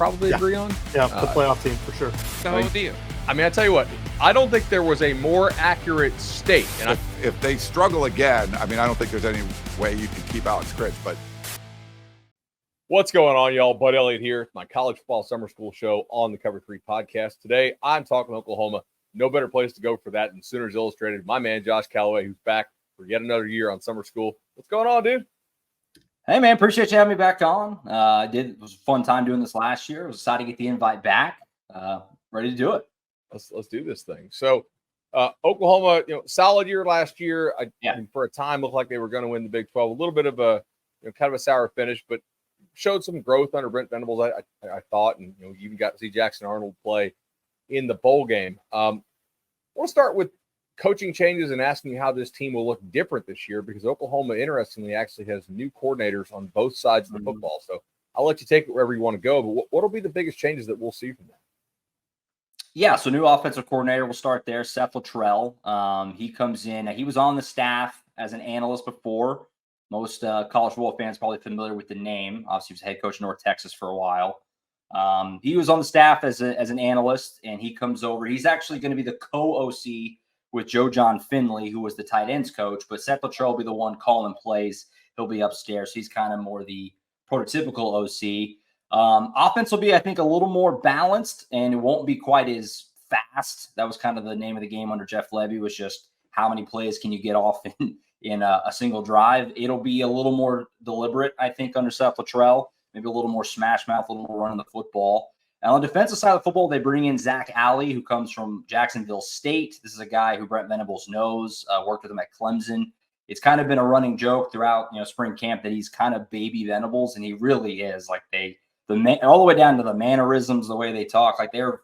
probably agree on. Yeah, the playoff team for sure. So do you. I mean, I tell you what, I don't think there was a more accurate state. And if they struggle again, I mean, I don't think there's any way you can keep Alex Critch, but. What's going on, y'all? Bud Elliott here, my college football summer school show on the Cover 3 podcast. Today, I'm talking Oklahoma. No better place to go for that than Sooners Illustrated. My man, Josh Callaway, who's back for yet another year on summer school. What's going on, dude? Hey, man, appreciate you having me back on. It was a fun time doing this last year. I was excited to get the invite back. Ready to do it. Let's do this thing. So, Oklahoma, solid year last year. For a time, looked like they were going to win the Big 12. A little bit of a, kind of a sour finish, but showed some growth under Brent Venables, I thought, and you even got to see Jackson Arnold play in the bowl game. I want to start with coaching changes and asking you how this team will look different this year, because Oklahoma, interestingly, actually has new coordinators on both sides of the football. So I'll let you take it wherever you want to go, but what will be the biggest changes that we'll see from that? Yeah, so new offensive coordinator. We'll start there. Seth Luttrell. He comes in. He was on the staff as an analyst before. Most college football fans probably familiar with the name. Obviously, he was head coach of North Texas for a while. He was on the staff as an analyst, and he comes over. He's actually going to be the co-OC with Joe John Finley, who was the tight ends coach. But Seth Luttrell will be the one calling plays. He'll be upstairs. So he's kind of more the prototypical OC. Offense will be, I think, a little more balanced, and it won't be quite as fast. That was kind of the name of the game under Jeff Levy, was just how many plays can you get off in a single drive. It'll be a little more deliberate, I think, under Seth Luttrell, maybe a little more smash mouth, a little more running the football. And on the defensive side of the football, they bring in Zach Alley, who comes from Jacksonville State. This is a guy who Brent Venables knows, worked with him at Clemson. It's kind of been a running joke throughout, spring camp that he's kind of baby Venables, and he really is. Like all the way down to the mannerisms, the way they talk, like they're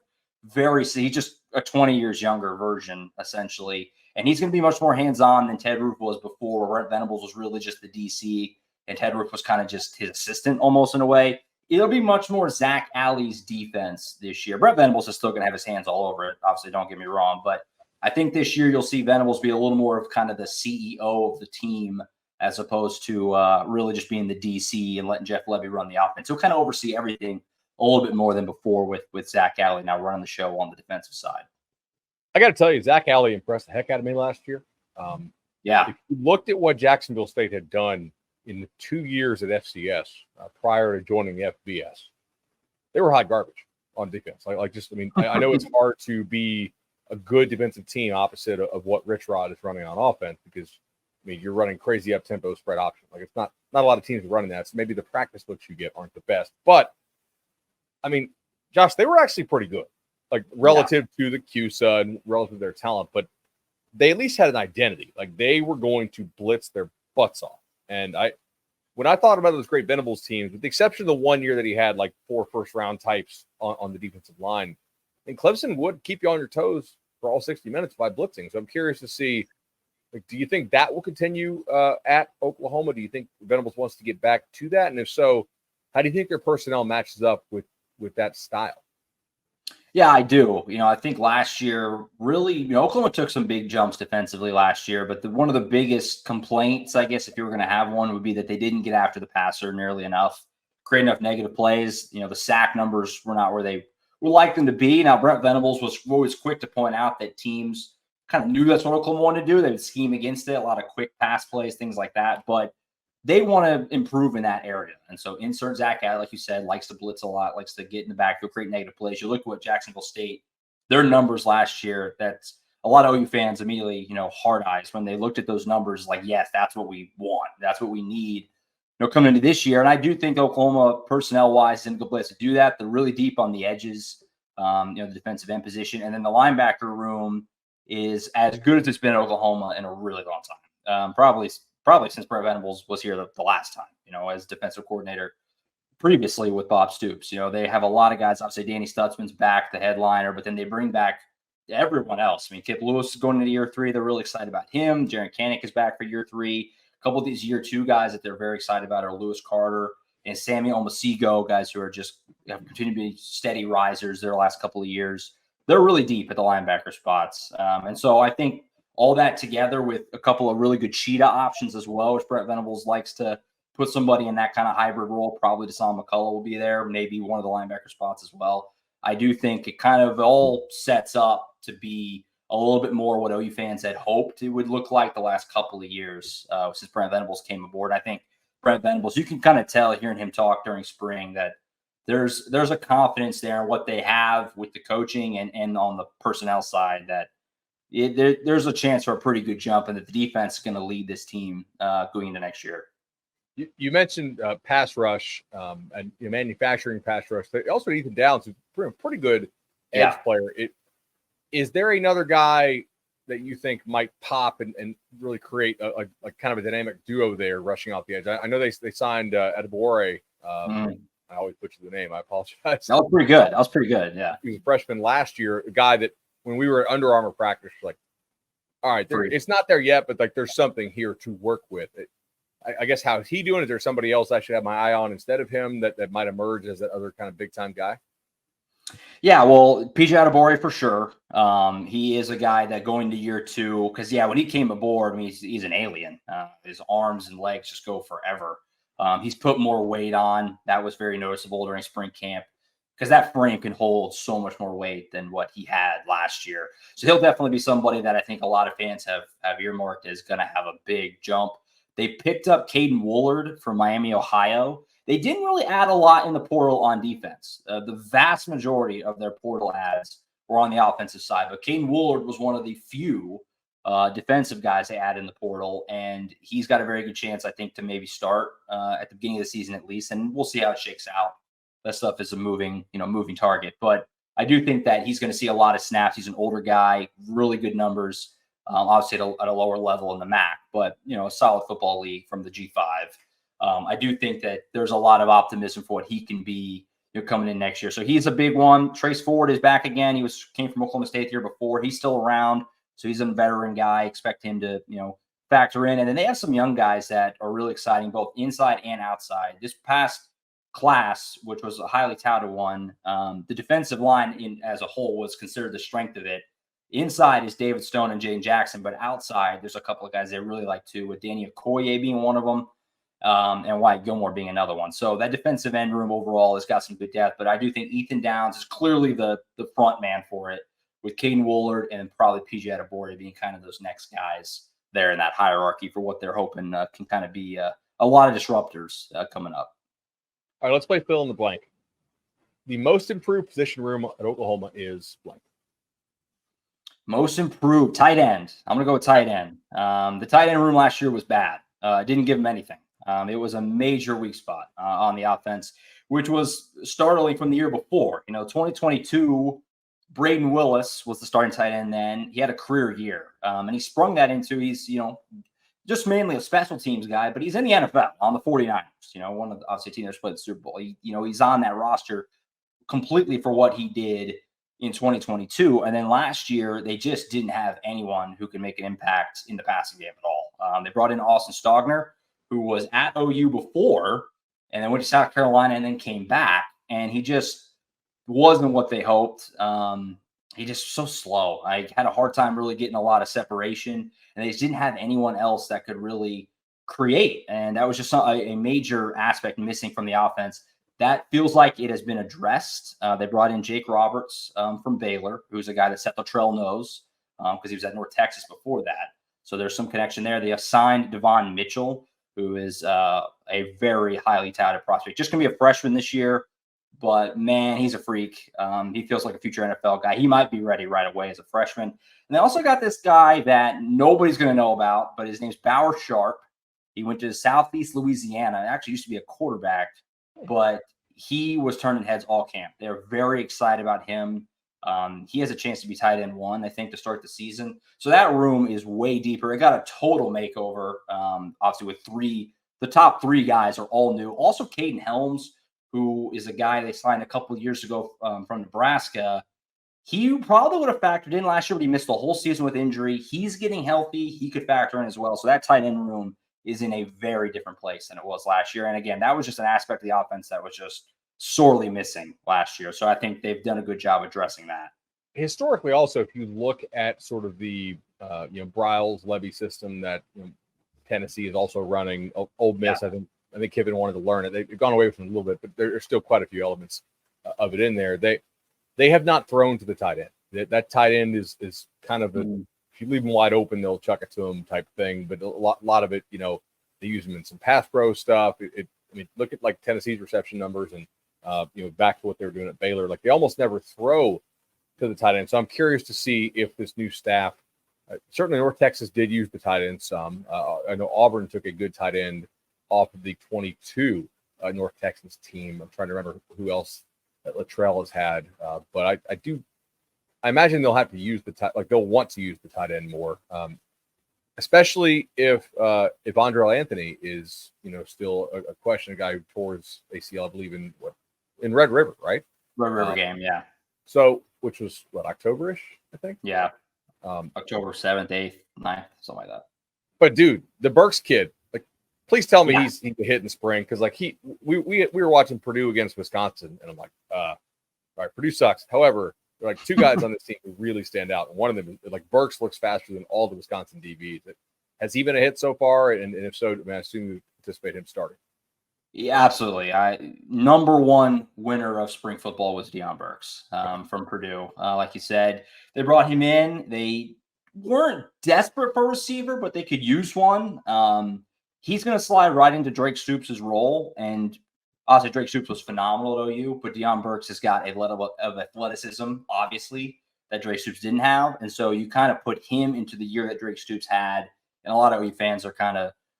he's just a 20 years younger version, essentially. And he's going to be much more hands-on than Ted Roof was before, where Brent Venables was really just the DC, and Ted Roof was kind of just his assistant almost in a way. It'll be much more Zach Alley's defense this year. Brent Venables is still going to have his hands all over it. Obviously, don't get me wrong. But I think this year you'll see Venables be a little more of kind of the CEO of the team, as opposed to really just being the DC and letting Jeff Levy run the offense. He'll kind of oversee everything a little bit more than before with Zach Alley now running the show on the defensive side. I got to tell you, Zach Alley impressed the heck out of me last year. Yeah. If you looked at what Jacksonville State had done in the 2 years at FCS prior to joining the FBS, they were hot garbage on defense. I know it's hard to be a good defensive team opposite of what Rich Rod is running on offense, because you're running crazy up-tempo spread option. Like, it's not a lot of teams running that. So maybe the practice looks you get aren't the best. But, Josh, they were actually pretty good, like relative to the CUSA and relative to their talent. But they at least had an identity. Like, they were going to blitz their butts off. And when I thought about those great Venables teams, with the exception of the 1 year that he had like 4 first-round types on the defensive line, and Clemson would keep you on your toes for all 60 minutes by blitzing. So I'm curious to see, do you think that will continue at Oklahoma? Do you think Venables wants to get back to that? And if so, how do you think their personnel matches up with that style? Yeah, I do. I think last year, really, Oklahoma took some big jumps defensively last year, but one of the biggest complaints, I guess, if you were going to have one, would be that they didn't get after the passer nearly enough, create enough negative plays. The sack numbers were not where they would like them to be. Now, Brent Venables was always quick to point out that teams kind of knew that's what Oklahoma wanted to do. They would scheme against it, a lot of quick pass plays, things like that. But they want to improve in that area. And so insert Zach Alley, like you said, likes to blitz a lot, likes to get in the backfield, create negative plays. You look at what Jacksonville State, their numbers last year, that's a lot of OU fans immediately, hard eyes when they looked at those numbers, like, yes, that's what we want. That's what we need, coming into this year. And I do think Oklahoma personnel-wise is in a good place to do that. They're really deep on the edges, the defensive end position. And then the linebacker room is as good as it's been at Oklahoma in a really long time. Probably since Brent Venables was here the last time, as defensive coordinator previously with Bob Stoops. They have a lot of guys. Obviously, Danny Stutzman's back, the headliner, but then they bring back everyone else. Kip Lewis is going into year 3. They're really excited about him. Jaron Kanik is back for year 3. A couple of these year 2 guys that they're very excited about are Lewis Carter and Sammy Omasigo, guys who are just have continued to be steady risers their last couple of years. They're really deep at the linebacker spots. And so I think all that together with a couple of really good cheetah options as well, which Brent Venables likes to put somebody in that kind of hybrid role. Probably Deshaun McCullough will be there, maybe one of the linebacker spots as well. I do think it kind of all sets up to be a little bit more what OU fans had hoped it would look like the last couple of years since Brent Venables came aboard. I think Brent Venables, you can kind of tell hearing him talk during spring that there's a confidence there in what they have with the coaching and on the personnel side that there's a chance for a pretty good jump and that the defense is going to lead this team going into next year. You mentioned pass rush and manufacturing pass rush. But also Ethan Downs, who's a pretty good edge player. Is there another guy that you think might pop and really create a kind of a dynamic duo there rushing off the edge? I know they signed Adebore. I always butcher the name. I apologize. That was pretty good. Yeah. He was a freshman last year, a guy that when we were at Under Armour practice, like, all right, it's not there yet, but like there's something here to work with. I guess how is he doing? Is there somebody else I should have my eye on instead of him that might emerge as that other kind of big time guy? Yeah, well, PJ Adebore for sure. He is a guy that going to year 2, because when he came aboard, I mean, he's an alien. His arms and legs just go forever. He's put more weight on. That was very noticeable during spring camp because that frame can hold so much more weight than what he had last year. So he'll definitely be somebody that I think a lot of fans have earmarked as going to have a big jump. They picked up Caden Woolard from Miami, Ohio. They didn't really add a lot in the portal on defense. The vast majority of their portal ads were on the offensive side, but Caden Woolard was one of the few defensive guys they added in the portal, and he's got a very good chance, I think, to maybe start at the beginning of the season at least, and we'll see how it shakes out. That stuff is a moving target, but I do think that he's going to see a lot of snaps. He's an older guy, really good numbers, obviously at a lower level in the MAC, but a solid football league from the G5. I do think that there's a lot of optimism for what he can be coming in next year. So he's a big one. Trace Ford is back again. He came from Oklahoma State the year before. He's still around. So he's a veteran guy. Expect him to, factor in. And then they have some young guys that are really exciting, both inside and outside. This past class, which was a highly touted one, the defensive line as a whole was considered the strength of it. Inside is David Stone and Jaden Jackson, but outside there's a couple of guys they really like too, with Danny Okoye being one of them. And Wyatt Gilmore being another one. So that defensive end room overall has got some good depth, but I do think Ethan Downs is clearly the front man for it, with Caden Woolard and probably PJ Adebore being kind of those next guys there in that hierarchy for what they're hoping can kind of be a lot of disruptors coming up. All right, let's play fill in the blank. The most improved position room at Oklahoma is blank. Most improved tight end. I'm going to go with tight end. The tight end room last year was bad. Didn't give him anything. It was a major weak spot on the offense, which was startling from the year before. 2022, Braden Willis was the starting tight end then. He had a career year, and he sprung that into he's, just mainly a special teams guy, but he's in the NFL on the 49ers, one of the obviously teams that played the Super Bowl. He's on that roster completely for what he did in 2022. And then last year, they just didn't have anyone who could make an impact in the passing game at all. They brought in Austin Stogner, who was at OU before, and then went to South Carolina and then came back. And he just wasn't what they hoped. He just so slow. I had a hard time really getting a lot of separation, and they just didn't have anyone else that could really create. And that was just a major aspect missing from the offense. That feels like it has been addressed. They brought in Jake Roberts from Baylor, who's a guy that Seth Luttrell knows because he was at North Texas before that. So there's some connection there. They assigned Devon Mitchell, who is a very highly touted prospect. Just going to be a freshman this year, but man, he's a freak. He feels like a future NFL guy. He might be ready right away as a freshman. And they also got this guy that nobody's going to know about, but his name's Bauer Sharp. He went to Southeast Louisiana. Actually used to be a quarterback, but he was turning heads all camp. They're very excited about him. He has a chance to be tight end 1, I think, to start the season. So that room is way deeper. It got a total makeover, obviously, with the top 3 guys are all new. Also, Caden Helms, who is a guy they signed a couple of years ago from Nebraska. He probably would have factored in last year, but he missed the whole season with injury. He's getting healthy. He could factor in as well. So that tight end room is in a very different place than it was last year. And again, that was just an aspect of the offense that was just sorely missing last year. So I think they've done a good job addressing that. Historically, also, if you look at sort of the Bryles Levy system that Tennessee is also running, Ole Miss, I think I think Kiffin wanted to learn it. They've gone away from it a little bit, but there's still quite a few elements of it in there. They have not thrown to the tight end. That tight end is kind of if you leave them wide open, they'll chuck it to them type thing. But a lot of it, they use them in some pass pro stuff. I mean, look at like Tennessee's reception numbers and back to what they were doing at Baylor. Like they almost never throw to the tight end. So I'm curious to see if this new staff, certainly North Texas did use the tight end some. I know Auburn took a good tight end off of the 22 North Texas team. I'm trying to remember who else that Luttrell has had. But I imagine they'll have to use they'll want to use the tight end more. Especially if Andrel Anthony is, still a question, a guy who tore his ACL, I believe in Red River, right? Red River game, yeah. So, which was October-ish, I think? Yeah. October 7th, 8th, 9th, something like that. But dude, the Burks kid, like, please tell me he's a hit in spring. Cause like we were watching Purdue against Wisconsin and I'm like, all right, Purdue sucks. However, there are like two guys on this team who really stand out. And one of them, like Burks, looks faster than all the Wisconsin DBs. Has he been a hit so far? And if so, I assume you anticipate him starting. Yeah, absolutely. Number one winner of spring football was Deion Burks from Purdue. Like you said, they brought him in. They weren't desperate for a receiver, but they could use one. He's going to slide right into Drake Stoops' role. And obviously, Drake Stoops was phenomenal at OU, but Deion Burks has got a level of athleticism, obviously, that Drake Stoops didn't have. And so you kind of put him into the year that Drake Stoops had. And a lot of OU fans are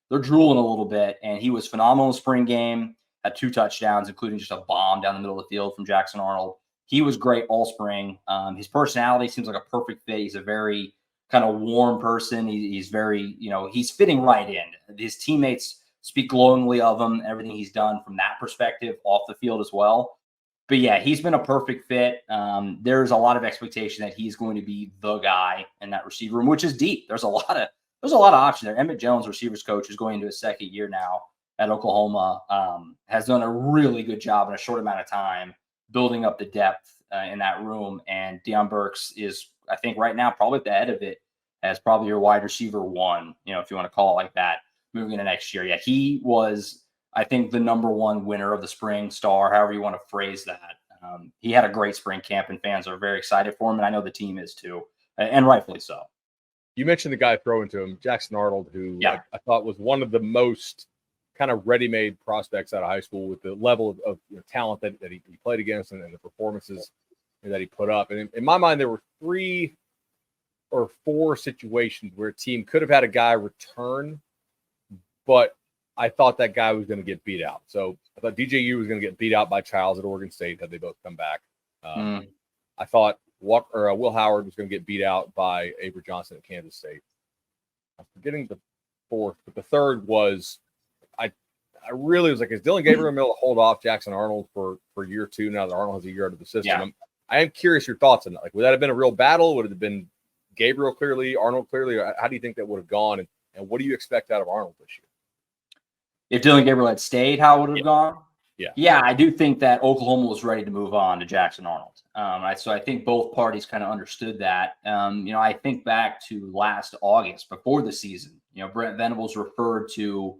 they're drooling a little bit. And he was phenomenal in the spring game, had 2 touchdowns, including just a bomb down the middle of the field from Jackson Arnold. He was great all spring. His personality seems like a perfect fit. He's a very kind of warm person. He's very, he's fitting right in. His teammates speak glowingly of him, everything he's done from that perspective off the field as well. But yeah, he's been a perfect fit. There's a lot of expectation that he's going to be the guy in that receiver room, which is deep. There's a lot of options there. Emmett Jones, receivers coach, is going into his second year now at Oklahoma, has done a really good job in a short amount of time building up the depth in that room. And Deion Burks is, I think right now, probably at the head of it as probably your wide receiver one, if you want to call it like that, moving into next year. Yeah, he was, I think, the number one winner of the spring star, however you want to phrase that. He had a great spring camp, and fans are very excited for him, and I know the team is too, and rightfully so. You mentioned the guy throwing to him, Jackson Arnold, who I thought was one of the most kind of ready-made prospects out of high school with the level of talent that he played against and the performances that he put up. And in my mind, there were 3 or 4 situations where a team could have had a guy return, but I thought that guy was going to get beat out. So I thought DJU was going to get beat out by Childs at Oregon State had they both come back. I thought Will Howard was going to get beat out by Avery Johnson at Kansas State. I'm forgetting the 4th, but the 3rd was I really was like, is Dylan Gabriel able to hold off Jackson Arnold for year 2 now that Arnold has a year out of the system? Yeah. I am curious your thoughts on that. Like, would that have been a real battle? Would it have been Gabriel clearly, Arnold clearly? How do you think that would have gone? And what do you expect out of Arnold this year? If Dylan Gabriel had stayed, how would it have gone? Yeah, I do think that Oklahoma was ready to move on to Jackson Arnold. So I think both parties kind of understood that. I think back to last August before the season. Brent Venables referred to,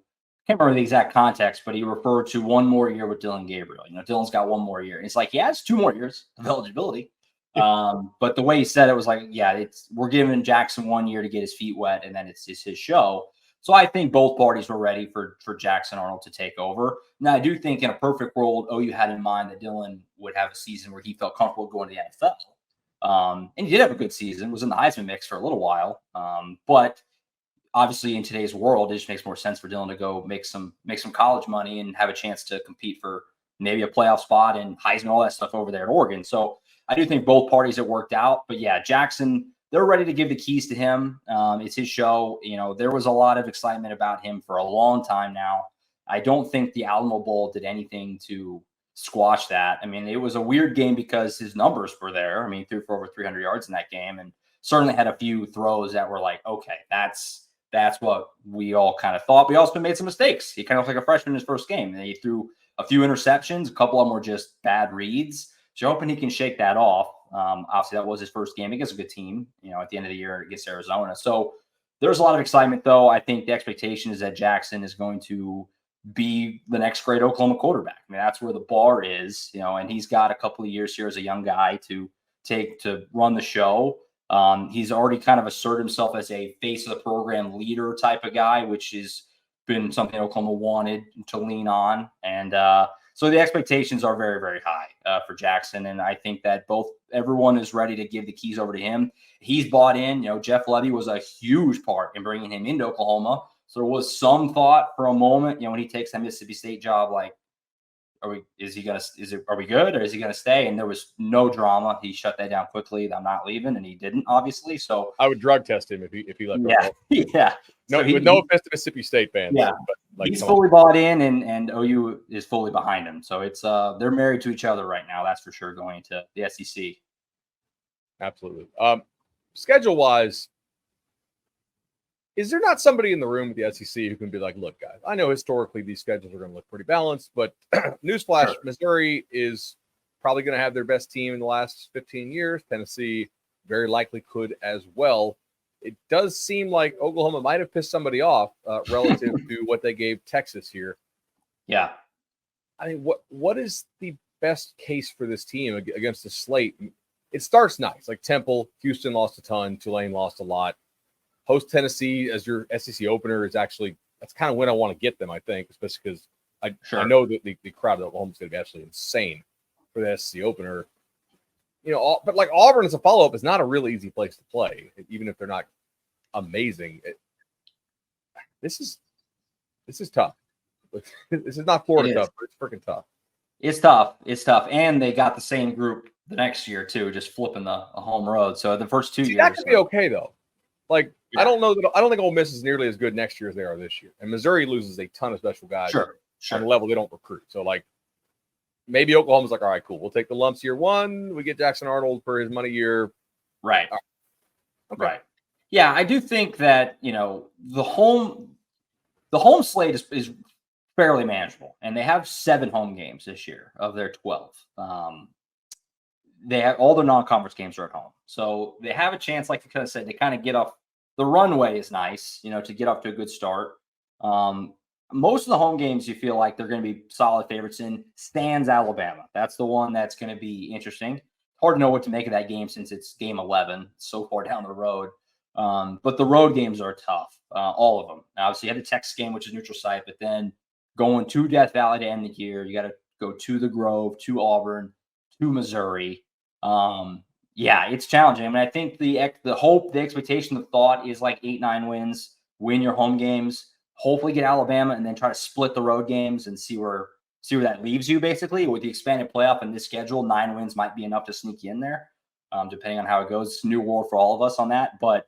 can't remember the exact context, but he referred to one more year with Dylan Gabriel. Dylan's got one more year. And it's like, yeah, it's 2 more years of eligibility. But the way he said it was like, yeah, we're giving Jackson 1 year to get his feet wet, and then it's his show. So I think both parties were ready for Jackson Arnold to take over. Now, I do think in a perfect world, OU had in mind that Dylan would have a season where he felt comfortable going to the NFL. And he did have a good season, was in the Heisman mix for a little while. But obviously in today's world, it just makes more sense for Dylan to go make some college money and have a chance to compete for maybe a playoff spot and Heisman, all that stuff over there at Oregon. So I do think both parties it worked out. But yeah, Jackson, they're ready to give the keys to him. It's his show. There was a lot of excitement about him for a long time now. I don't think the Alamo Bowl did anything to squash that. I mean, it was a weird game because his numbers were there. I mean, he threw for over 300 yards in that game and certainly had a few throws that were like, okay, that's what we all kind of thought. But he also made some mistakes. He kind of looked like a freshman in his first game. And he threw a few interceptions. A couple of them were just bad reads. So you're hoping he can shake that off. Obviously, that was his first game against a good team, at the end of the year against Arizona. So there's a lot of excitement, though. I think the expectation is that Jackson is going to be the next great Oklahoma quarterback. I mean, that's where the bar is, and he's got a couple of years here as a young guy to run the show. He's already kind of asserted himself as a face of the program leader type of guy, which has been something Oklahoma wanted to lean on. And so the expectations are very, very high for Jackson. And I think that everyone is ready to give the keys over to him. He's bought in. Jeff Levy was a huge part in bringing him into Oklahoma. So there was some thought for a moment, when he takes that Mississippi State job, like, are we good or is he gonna stay? And there was no drama. He shut that down quickly. I'm not leaving, and he didn't, obviously. So I would drug test him if he left. Yeah, yeah. No, with no offense to Mississippi State fans. Yeah, but he's fully bought in, and OU is fully behind him. So it's they're married to each other right now. That's for sure. Going to the SEC. Absolutely. Schedule wise, is there not somebody in the room with the SEC who can be like, look, guys, I know historically these schedules are going to look pretty balanced, but newsflash, sure. Missouri is probably going to have their best team in the last 15 years. Tennessee very likely could as well. It does seem like Oklahoma might have pissed somebody off relative to what they gave Texas here. Yeah. I mean, what is the best case for this team against the slate? It starts nice. Like Temple, Houston lost a ton. Tulane lost a lot. Host Tennessee as your SEC opener is actually, that's kind of when I want to get them, I think, especially because I know that the crowd at Oklahoma is going to be absolutely insane for the SEC opener. But like Auburn as a follow-up is not a really easy place to play, even if they're not amazing. This is tough. This is not Florida tough, but it's freaking tough. It's tough. It's tough. And they got the same group the next year, too, just flipping a home road. So the first 2 years. That could be okay, though. Like, yeah. I don't think Ole Miss is nearly as good next year as they are this year. And Missouri loses a ton of special guys sure. on the level they don't recruit. So, like, maybe Oklahoma's like, all right, cool. We'll take the lumps year one. We get Jackson Arnold for his money year. Right. Okay. Right. Yeah, I do think that, the home slate is fairly manageable. And they have 7 home games this year of their 12. They have all their non-conference games are at home. So they have a chance, like you kind of said, to kind of get off. The runway is nice, to get off to a good start. Most of the home games you feel like they're going to be solid favorites in. Stands Alabama. That's the one that's going to be interesting. Hard to know what to make of that game since it's game 11, so far down the road. But the road games are tough, all of them. Now, obviously, you have the Texas game, which is neutral site, but then going to Death Valley to end the year, you got to go to the Grove, to Auburn, to Missouri. Yeah, it's challenging. I mean, I think the hope, the expectation, the thought is like 8-9 wins, win your home games, hopefully get Alabama, and then try to split the road games and see where that leaves you. Basically, with the expanded playoff and this schedule, 9 wins might be enough to sneak you in there, depending on how it goes. It's a new world for all of us on that, but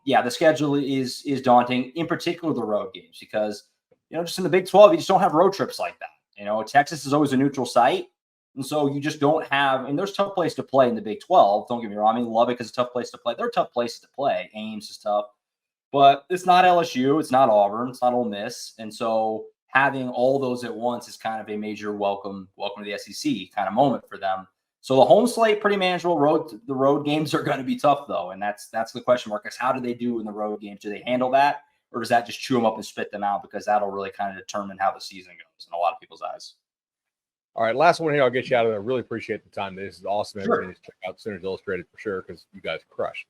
yeah, the schedule is daunting. In particular, the road games, because just in the Big 12, you just don't have road trips like that. Texas is always a neutral site. And so you just don't have, and there's tough place to play in the Big 12. Don't get me wrong. I mean, Lubbock is a tough place to play. There are tough places to play. Ames is tough, but it's not LSU. It's not Auburn. It's not Ole Miss. And so having all those at once is kind of a major welcome to the SEC kind of moment for them. So the home slate, pretty manageable. The road games are going to be tough though. And that's the question mark, is how do they do in the road games? Do they handle that? Or does that just chew them up and spit them out? Because that'll really kind of determine how the season goes in a lot of people's eyes. All right, last one here. I'll get you out of there. I really appreciate the time. This is awesome. Sure. Everybody needs to check out Sooners Illustrated for sure, because you guys crush.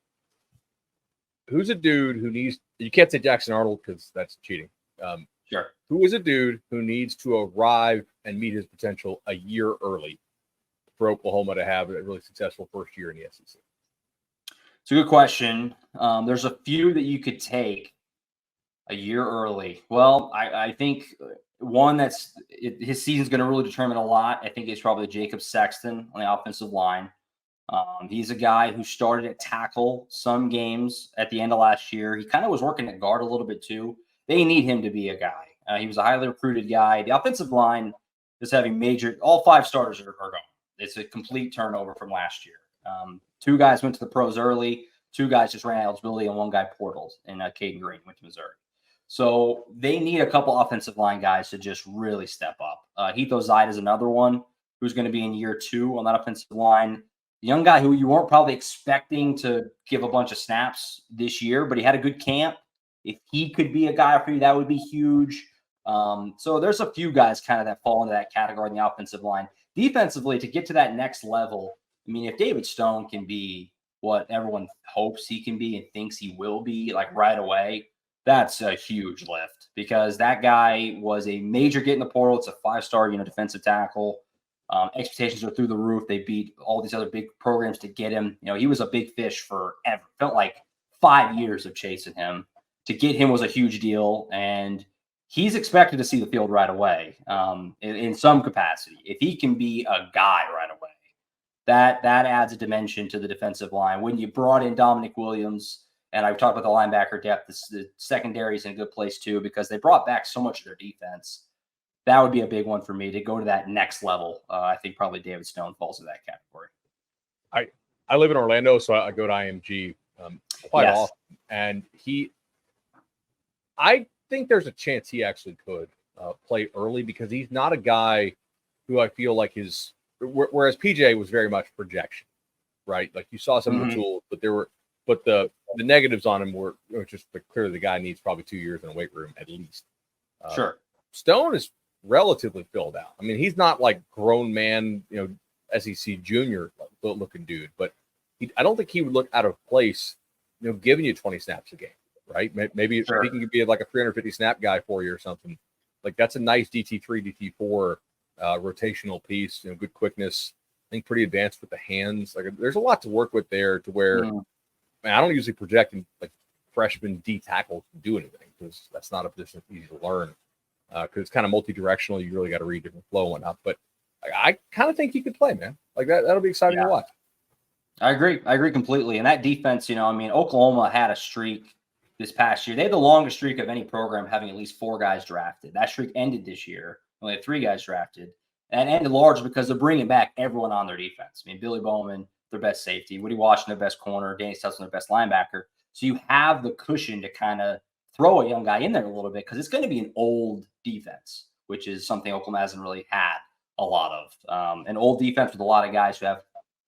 Who's a dude who needs – you can't say Jackson Arnold because that's cheating. Sure. Who is a dude who needs to arrive and meet his potential a year early for Oklahoma to have a really successful first year in the SEC? It's a good question. There's a few that you could take a year early. Well, I think – one his season's going to really determine a lot. I think it's probably Jacob Sexton on the offensive line. He's a guy who started at tackle some games at the end of last year. He kind of was working at guard a little bit too. They need him to be a guy. He was a highly recruited guy. The offensive line is having all 5 starters are gone. It's a complete turnover from last year. 2 guys went to the pros early. 2 guys just ran eligibility, and 1 guy portaled, and Caden Green went to Missouri. So they need a couple offensive line guys to just really step up. Hito Zaid is another one who's going to be in year 2 on that offensive line. The young guy who you weren't probably expecting to give a bunch of snaps this year, but he had a good camp. If he could be a guy for you, that would be huge. So there's a few guys kind of that fall into that category in the offensive line. Defensively, to get to that next level, I mean, if David Stone can be what everyone hopes he can be and thinks he will be, like right away, that's a huge lift because that guy was a major get in the portal. It's a 5-star, defensive tackle. Expectations are through the roof. They beat all these other big programs to get him. He was a big fish forever. Felt like 5 years of chasing him. To get him was a huge deal, and he's expected to see the field right away in some capacity. If he can be a guy right away, that adds a dimension to the defensive line. When you brought in Dominic Williams, and I've talked about the linebacker depth, the secondary is in a good place too because they brought back so much of their defense. That would be a big one for me to go to that next level. I think probably David Stone falls in that category. I live in Orlando, so I go to IMG quite often, and I think there's a chance he actually could play early because he's not a guy who I feel like whereas PJ was very much projection, right? Like you saw some of the tools, but the negatives on him were just clearly the guy needs probably 2 years in a weight room at least. Sure. Stone is relatively filled out. I mean, he's not like grown man, SEC junior looking dude, but I don't think he would look out of place, giving you 20 snaps a game, right? Maybe Sure. he can be like a 350 snap guy for you or something. Like that's a nice DT3, DT4 rotational piece, good quickness. I think pretty advanced with the hands. Like there's a lot to work with there to where I don't usually project like freshman D tackles to do anything because that's not a position that's easy to learn because it's kind of multi-directional. You really got to read different flow and whatnot. But I kind of think he could play, man. Like that'll be exciting to watch. I agree completely. And that defense, Oklahoma had a streak this past year. They had the longest streak of any program having at least 4 guys drafted. That streak ended this year. Only had 3 guys drafted. And ended largely because they're bringing back everyone on their defense. I mean, Billy Bowman, their best safety. Woody Washington, their best corner. Danny Stetson, their best linebacker. So you have the cushion to kind of throw a young guy in there a little bit because it's going to be an old defense, which is something Oklahoma hasn't really had a lot of. An old defense with a lot of guys who have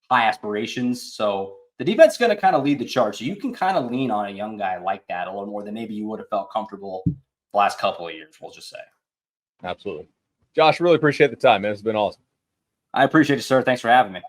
high aspirations. So the defense is going to kind of lead the charge. So you can kind of lean on a young guy like that a little more than maybe you would have felt comfortable the last couple of years, we'll just say. Absolutely. Josh, really appreciate the time, man. It's been awesome. I appreciate it, sir. Thanks for having me.